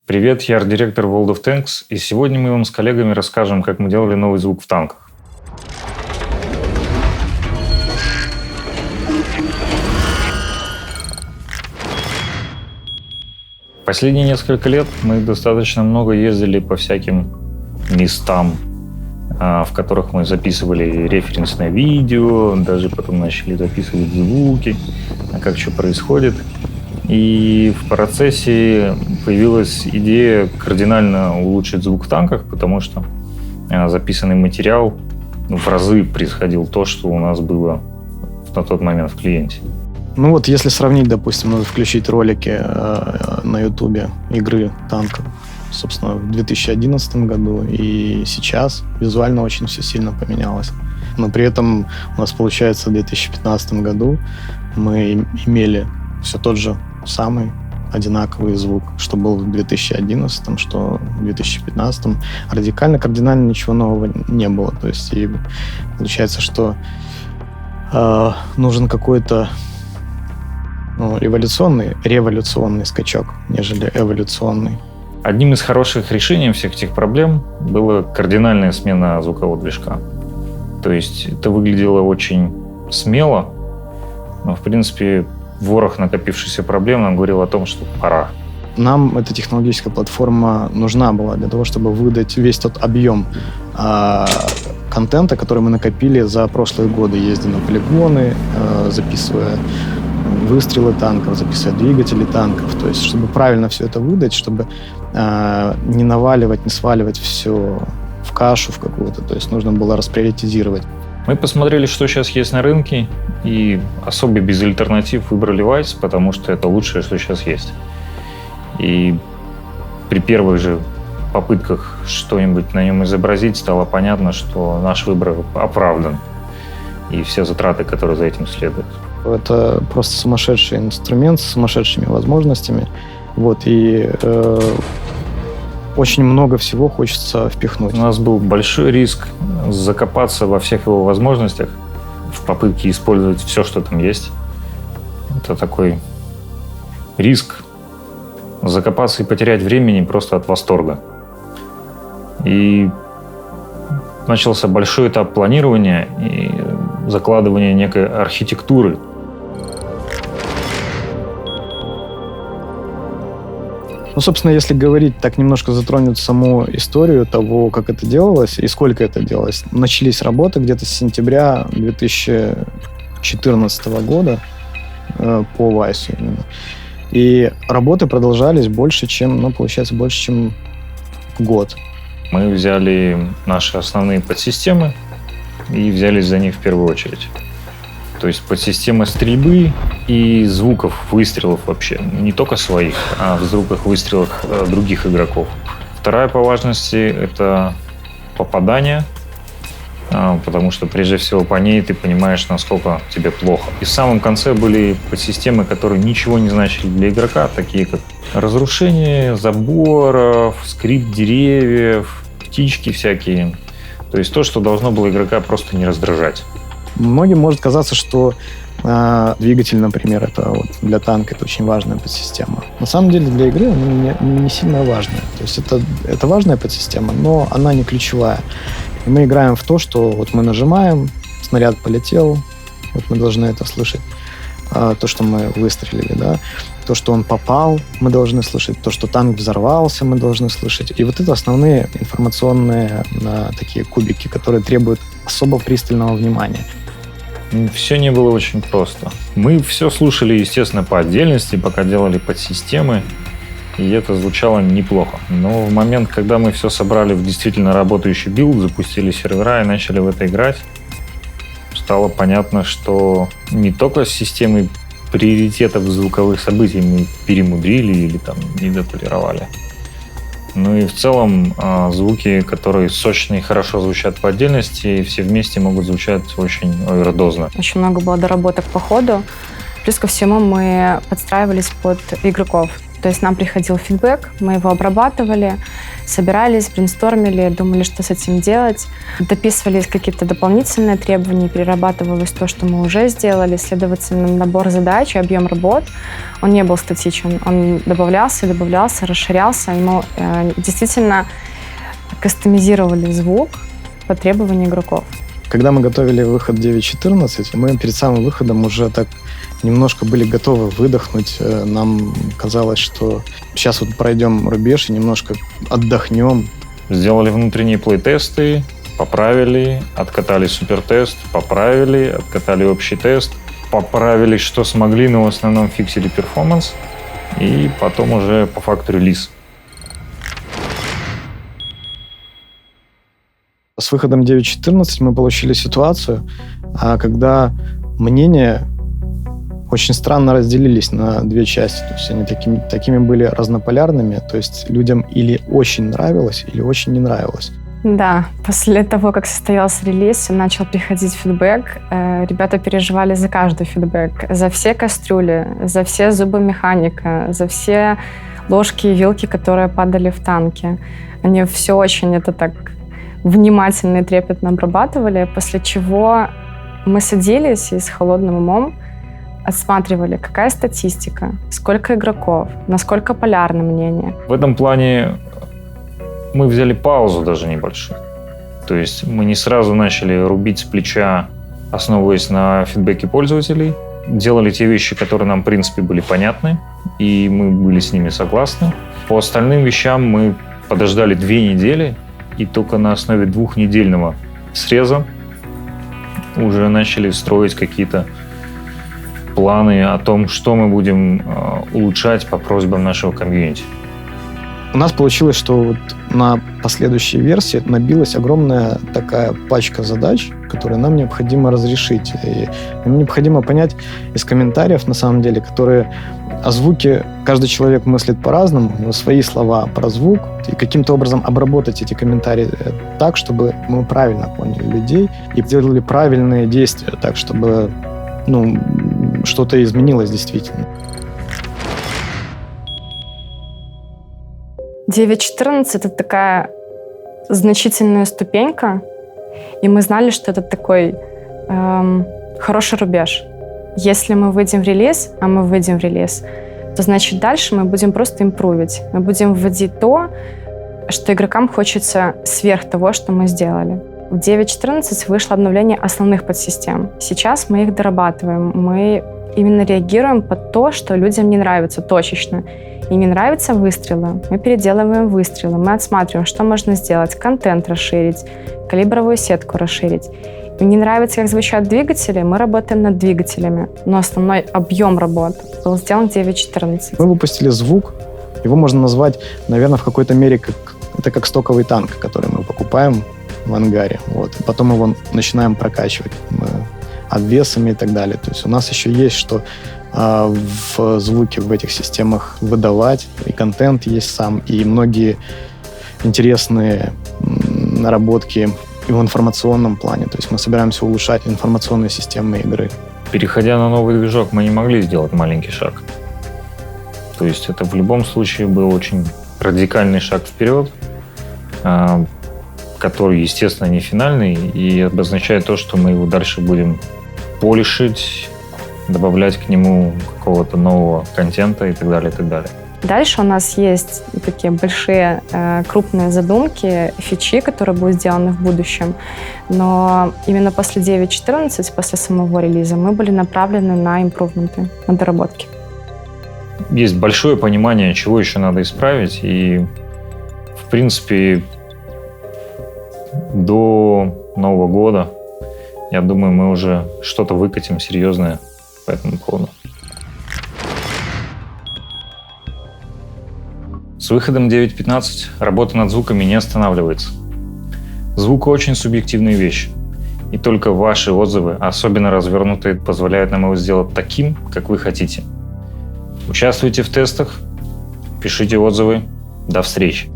Привет, я арт-директор World of Tanks, и сегодня мы вам с коллегами расскажем, как мы делали новый звук в танках. Последние несколько лет мы достаточно много ездили по всяким местам, в которых мы записывали референсное видео, даже потом начали записывать звуки, как что происходит. И в процессе появилась идея кардинально улучшить звук в танках, потому что записанный материал в разы превосходил то, что у нас было на тот момент в клиенте. Ну вот, если сравнить, допустим, надо включить ролики на Ютубе игры танков, собственно, в 2011 году и сейчас визуально очень все сильно поменялось. Но при этом у нас, получается, в 2015 году мы имели все тот же самый одинаковый звук, что был в 2011, что в 2015. Кардинально ничего нового не было. То есть и получается, что нужен какой-то революционный скачок, нежели эволюционный. Одним из хороших решений всех этих проблем была кардинальная смена звукового движка. То есть это выглядело очень смело, но, в принципе, ворох накопившихся проблем нам говорил о том, что пора. Нам эта технологическая платформа нужна была для того, чтобы выдать весь тот объем контента, который мы накопили за прошлые годы, ездя на полигоны, записывая выстрелы танков, записывая двигатели танков. То есть, чтобы правильно все это выдать, чтобы не наваливать, не сваливать все в кашу в какую-то. То есть, нужно было расприоритизировать. Мы посмотрели, что сейчас есть на рынке, и особо без альтернатив выбрали Wise, потому что это лучшее, что сейчас есть. И при первых же попытках что-нибудь на нем изобразить, стало понятно, что наш выбор оправдан. И все затраты, которые за этим следуют. Это просто сумасшедший инструмент с сумасшедшими возможностями. И очень много всего хочется впихнуть. У нас был большой риск закопаться во всех его возможностях в попытке использовать все, что там есть. Это такой риск закопаться и потерять времени просто от восторга. И начался большой этап планирования и закладывания некой архитектуры. Собственно, если говорить, так немножко затронуть саму историю того, как это делалось и сколько это делалось. Начались работы где-то с сентября 2014 года по Wise именно. И работы продолжались больше, чем год. Мы взяли наши основные подсистемы и взялись за них в первую очередь. То есть подсистемы стрельбы и звуков выстрелов вообще. Не только своих, а в звуках выстрелов других игроков. Вторая по важности — это попадание, потому что прежде всего по ней ты понимаешь, насколько тебе плохо. И в самом конце были подсистемы, которые ничего не значили для игрока, такие как разрушение заборов, скрип деревьев, птички всякие. То есть то, что должно было игрока просто не раздражать. Многим может казаться, что двигатель, например, это для танка это очень важная подсистема. На самом деле для игры она не сильно важная. То есть это важная подсистема, но она не ключевая. И мы играем в то, что мы нажимаем, снаряд полетел, мы должны это слышать. То, что мы выстрелили, да. То, что он попал, мы должны слышать. То, что танк взорвался, мы должны слышать. И это основные информационные такие кубики, которые требуют особо пристального внимания. Все не было очень просто. Мы все слушали, естественно, по отдельности, пока делали подсистемы, и это звучало неплохо. Но в момент, когда мы все собрали в действительно работающий билд, запустили сервера и начали в это играть, стало понятно, что не только с системой приоритетов звуковых событий мы перемудрили или недополировали, но и в целом звуки, которые сочные и хорошо звучат по отдельности, все вместе могут звучать очень овердозно. Очень много было доработок по ходу. Плюс ко всему мы подстраивались под игроков. То есть нам приходил фидбэк, мы его обрабатывали собирались, брейнстормили, думали, что с этим делать. Дописывались какие-то дополнительные требования, перерабатывалось то, что мы уже сделали. Следовательно, набор задач и объем работ, он не был статичен. Он добавлялся, расширялся. И мы действительно кастомизировали звук по требованию игроков. Когда мы готовили выход 9.14, мы перед самым выходом уже так немножко были готовы выдохнуть. Нам казалось, что сейчас вот пройдем рубеж и немножко отдохнем. Сделали внутренние плей-тесты, поправили, откатали супертест, поправили, откатали общий тест, поправили, что смогли, но в основном фиксили перформанс, и потом уже по факту релиз. С выходом 9.14 мы получили ситуацию, когда мнения очень странно разделились на две части. То есть они такими были разнополярными. То есть людям или очень нравилось, или очень не нравилось. Да, после того, как состоялся релиз, начал приходить фидбэк. Ребята переживали за каждый фидбэк. За все кастрюли, за все зубы механика, за все ложки и вилки, которые падали в танки. Они все очень это так внимательно и трепетно обрабатывали, после чего мы садились и с холодным умом отсматривали, какая статистика, сколько игроков, насколько полярно мнение. В этом плане мы взяли паузу даже небольшую. То есть мы не сразу начали рубить с плеча, основываясь на фидбэке пользователей. Делали те вещи, которые нам, в принципе, были понятны, и мы были с ними согласны. По остальным вещам мы подождали 2 недели, и только на основе 2-недельного среза уже начали строить какие-то планы о том, что мы будем улучшать по просьбам нашего комьюнити. У нас получилось, что вот на последующей версии набилась огромная такая пачка задач, которые нам необходимо разрешить. И нам необходимо понять из комментариев, на самом деле, которые о звуке каждый человек мыслит по-разному, но свои слова про звук, и каким-то образом обработать эти комментарии так, чтобы мы правильно поняли людей и сделали правильные действия, так, чтобы что-то изменилось действительно. 9.14 — это такая значительная ступенька, и мы знали, что это такой хороший рубеж. Если мы выйдем в релиз, а мы выйдем в релиз, то значит дальше мы будем просто импровить. Мы будем вводить то, что игрокам хочется сверх того, что мы сделали. В 9.14 вышло обновление основных подсистем. Сейчас мы их дорабатываем. Мы именно реагируем под то, что людям не нравится точечно. Им не нравятся выстрелы. Мы переделываем выстрелы. Мы отсматриваем, что можно сделать. Контент расширить, калибровую сетку расширить. Им не нравится, как звучат двигатели. Мы работаем над двигателями. Но основной объем работы был сделан в 9.14. Мы выпустили звук. Его можно назвать, наверное, в какой-то мере как стоковый танк, который мы покупаем в ангаре. Вот. И потом его начинаем прокачивать обвесами и так далее. То есть у нас еще есть что в звуке в этих системах выдавать. И контент есть сам, и многие интересные наработки и в информационном плане. То есть мы собираемся улучшать информационные системы игры. Переходя на новый движок, мы не могли сделать маленький шаг. То есть это в любом случае был очень радикальный шаг вперед, который, естественно, не финальный, и обозначает то, что мы его дальше будем полишить, добавлять к нему какого-то нового контента и так далее, и так далее. Дальше у нас есть такие большие, крупные задумки, фичи, которые будут сделаны в будущем. Но именно после 9.14, после самого релиза, мы были направлены на импрувменты, на доработки. Есть большое понимание, чего еще надо исправить, и, в принципе, до Нового года, я думаю, мы уже что-то выкатим серьезное по этому поводу. С выходом 9.15 работа над звуками не останавливается. Звук очень субъективная вещь, и только ваши отзывы, особенно развернутые, позволяют нам его сделать таким, как вы хотите. Участвуйте в тестах, пишите отзывы. До встречи!